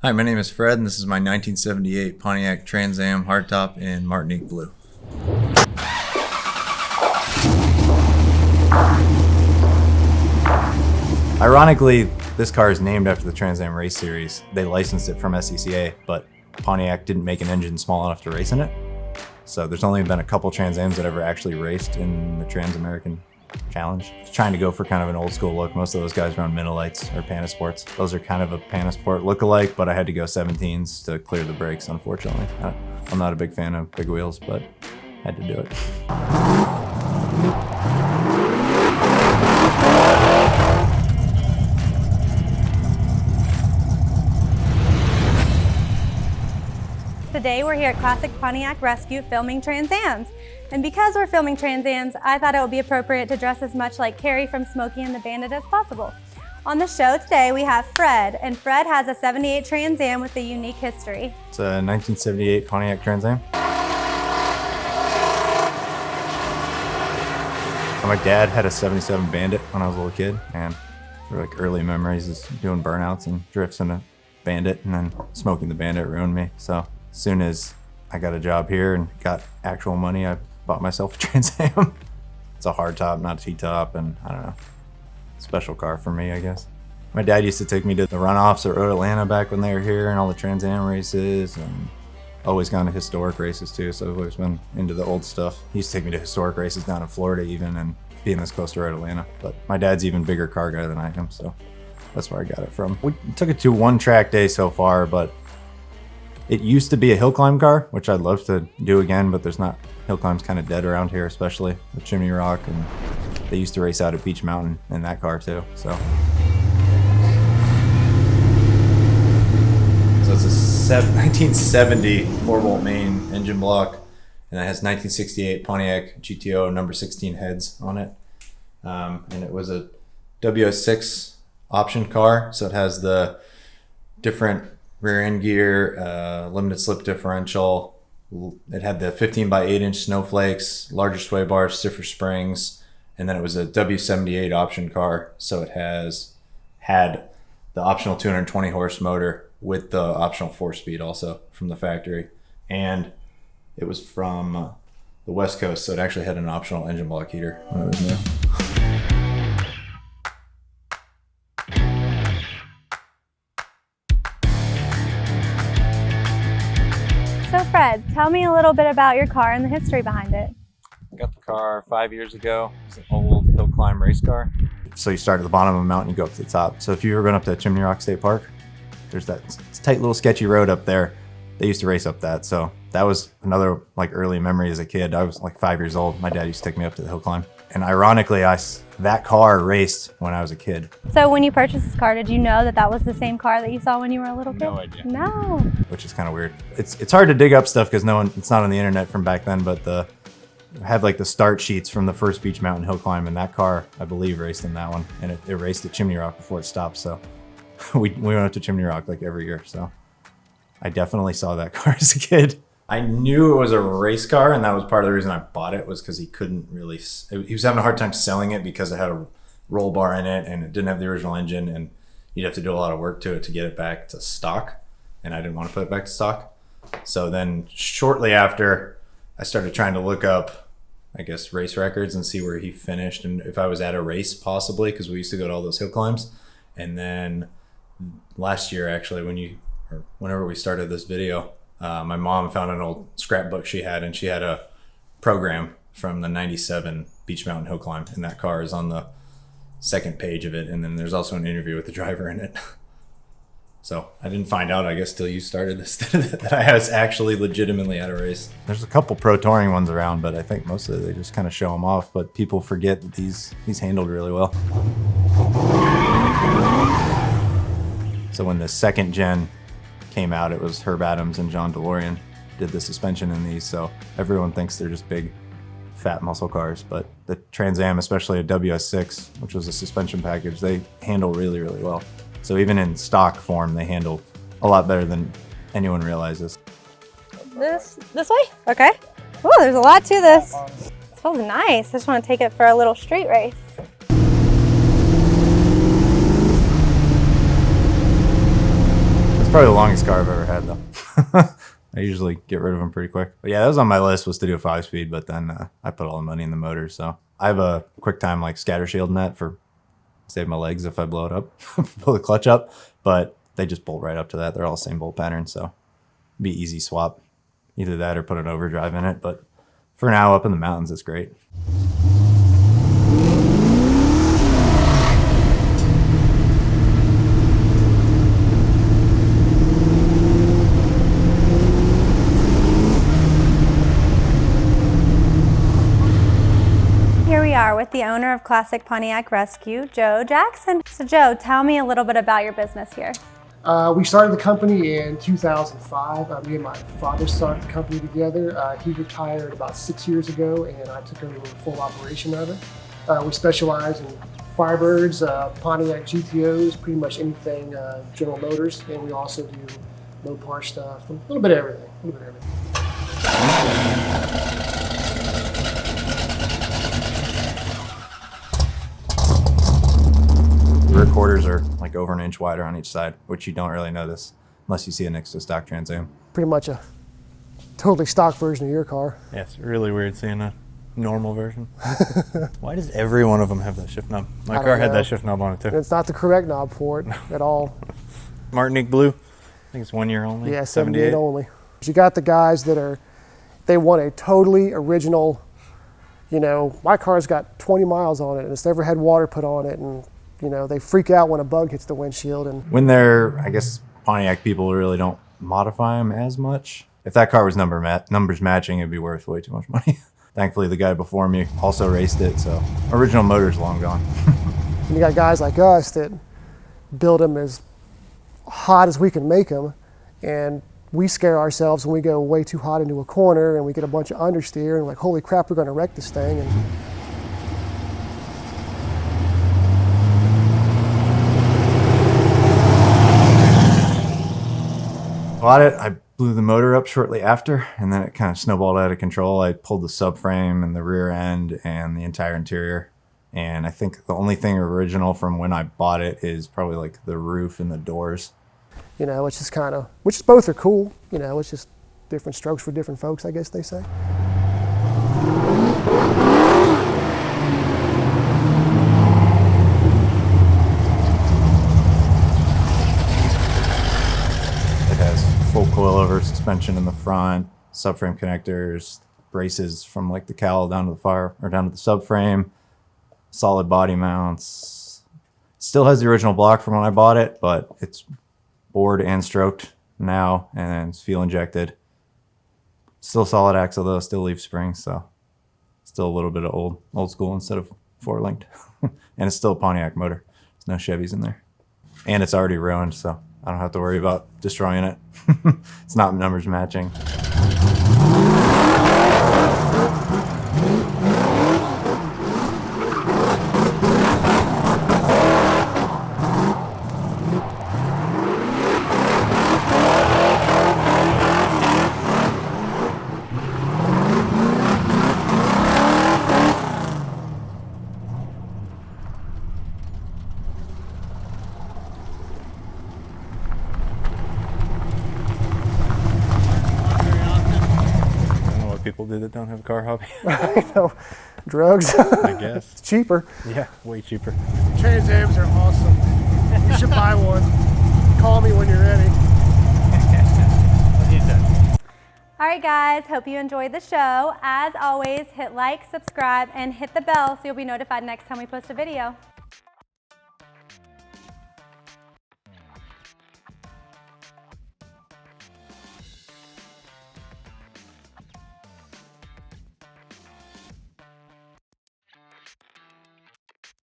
Hi, my name is Fred, and this is my 1978 Pontiac Trans Am hardtop in Martinique Blue. Ironically, this car is named after the Trans Am race series. They licensed it from SCCA, but Pontiac didn't make an engine small enough to race in it. So there's only been a couple Trans Ams that ever actually raced in the Trans American Challenge. Trying to go for kind of an old school look. Most of those guys run Minilites or Panasports. Those are kind of a Panasport look-alike, but I had to go 17s to clear the brakes, unfortunately. I'm not a big fan of big wheels, but had to do it. Today we're here at Classic Pontiac Rescue filming Trans Ams. And because we're filming Trans Ams, I thought it would be appropriate to dress as much like Carrie from Smokey and the Bandit as possible. On the show today we have Fred, and Fred has a 78 Trans Am with a unique history. It's a 1978 Pontiac Trans Am. My dad had a 77 Bandit when I was a little kid, and like early memories is doing burnouts and drifts in a Bandit, and then smoking the Bandit ruined me. So as soon as I got a job here and got actual money, I bought myself a Trans Am. It's a hardtop, not a T-top, and I don't know, special car for me, I guess. My dad used to take me to the runoffs at Road Atlanta back when they were here, and all the Trans Am races, and always gone to historic races too, so I've always been into the old stuff. He used to take me to historic races down in Florida even, and being this close to Road Atlanta. But my dad's even bigger car guy than I am, so that's where I got it from. We took it to one track day so far, but it used to be a hill climb car, which I'd love to do again, but there's not, hill climb's kind of dead around here, especially with Chimney Rock, and they used to race out at Beach Mountain in that car too, so. So it's a 1970 4-bolt main engine block, and it has 1968 Pontiac GTO No.16 Heads on it. And it was a WS6 Option car, so it has the different rear end gear, limited slip differential. It had the 15x8 inch snowflakes, larger sway bars, stiffer springs, and then it was a W78 Option car, so it had the optional 220 horse motor with the optional 4-speed also from the factory, and it was from the West Coast, so it actually had an optional engine block heater when it was new. So Fred, tell me a little bit about your car and the history behind it. I got the car 5 years ago. It's an old hill climb race car. So you start at the bottom of a mountain, you go up to the top. So if you've ever been up to Chimney Rock State Park, there's that tight little sketchy road up there. They used to race up that. So that was another like early memory as a kid. I was like 5 years old. My dad used to take me up to the hill climb. And ironically, that car raced when I was a kid. So when you purchased this car, did you know that that was the same car that you saw when you were a little kid? No idea. No. Which is kind of weird. It's hard to dig up stuff because it's not on the internet from back then, but I had like the start sheets from the first Beach Mountain hill climb, and that car, I believe, raced in that one. And it raced at Chimney Rock before it stopped. So we went up to Chimney Rock like every year. So I definitely saw that car as a kid. I knew it was a race car, and that was part of the reason I bought it, was because he couldn't really, he was having a hard time selling it because it had a roll bar in it and it didn't have the original engine, and you'd have to do a lot of work to it to get it back to stock, and I didn't want to put it back to stock. So then shortly after, I started trying to look up, I guess, race records and see where he finished and if I was at a race possibly, because we used to go to all those hill climbs. And then last year, actually, whenever we started this video, my mom found an old scrapbook she had, and she had a program from the 97 Beach Mountain hill climb, and that car is on the second page of it, and then there's also an interview with the driver in it. So I didn't find out, I guess, till you started this, that I was actually legitimately at a race. There's a couple pro touring ones around, but I think mostly they just kind of show them off, but people forget that these handled really well. So when the second gen came out, it was Herb Adams and John DeLorean did the suspension in these, so everyone thinks they're just big fat muscle cars, but the Trans Am, especially a WS6, which was a suspension package, they handle really, really well. So even in stock form, they handle a lot better than anyone realizes. This way? Okay. Oh, there's a lot to this. It smells nice. I just want to take it for a little street race. It's probably the longest car I've ever had, though. I usually get rid of them pretty quick. But yeah, that was on my list, was to do a 5-speed, but then I put all the money in the motor. So I have a QuickTime like scatter shield net for save my legs if I blow it up, pull the clutch up. But they just bolt right up to that. They're all the same bolt pattern, so be easy swap. Either that or put an overdrive in it. But for now, up in the mountains, it's great. Here we are with the owner of Classic Pontiac Rescue, Joe Jackson. So Joe, tell me a little bit about your business here. We started the company in 2005. Me and my father started the company together. He retired about 6 years ago, and I took over the full operation of it. We specialize in Firebirds, Pontiac GTOs, pretty much anything General Motors, and we also do Mopar stuff, a little bit of everything, The rear quarters are like over an inch wider on each side, which you don't really notice unless you see it next to a stock Trans Am. Pretty much a totally stock version of your car. Yeah, it's really weird seeing a normal version. Why does every one of them have that shift knob? My car had that shift knob on it too. It's not the correct knob for it at all. Martinique Blue, I think it's 1 year only. Yeah, 78 only. You got the guys that they want a totally original, you know, my car's got 20 miles on it and it's never had water put on it, and you know, they freak out when a bug hits the windshield. And when they're, I guess, Pontiac people really don't modify them as much. If that car was numbers matching, it'd be worth way too much money. Thankfully, the guy before me also raced it, so original motor's long gone. And you got guys like us that build them as hot as we can make them, and we scare ourselves when we go way too hot into a corner and we get a bunch of understeer and like, holy crap, we're going to wreck this thing. And bought it, I blew the motor up shortly after, and then it kind of snowballed out of control. I pulled the subframe and the rear end and the entire interior. And I think the only thing original from when I bought it is probably like the roof and the doors. you know, it's just kind of, which both are cool, you know, it's just different strokes for different folks, I guess they say. Full coilover suspension in the front, subframe connectors, braces from like the cowl down to the down to the subframe, solid body mounts. Still has the original block from when I bought it, but it's bored and stroked now, and it's fuel injected. Still solid axle though, still leaf springs, so still a little bit of old school instead of 4-linked. And it's still a Pontiac motor. There's no Chevys in there, and it's already ruined, so I don't have to worry about destroying it. It's not numbers matching. People do that don't have a car hobby. You know, drugs. I guess. It's cheaper. Yeah, way cheaper. Trans Ams are awesome. You should buy one. Call me when you're ready. What he said. All right, guys, hope you enjoyed the show. As always, hit like, subscribe, and hit the bell so you'll be notified next time we post a video.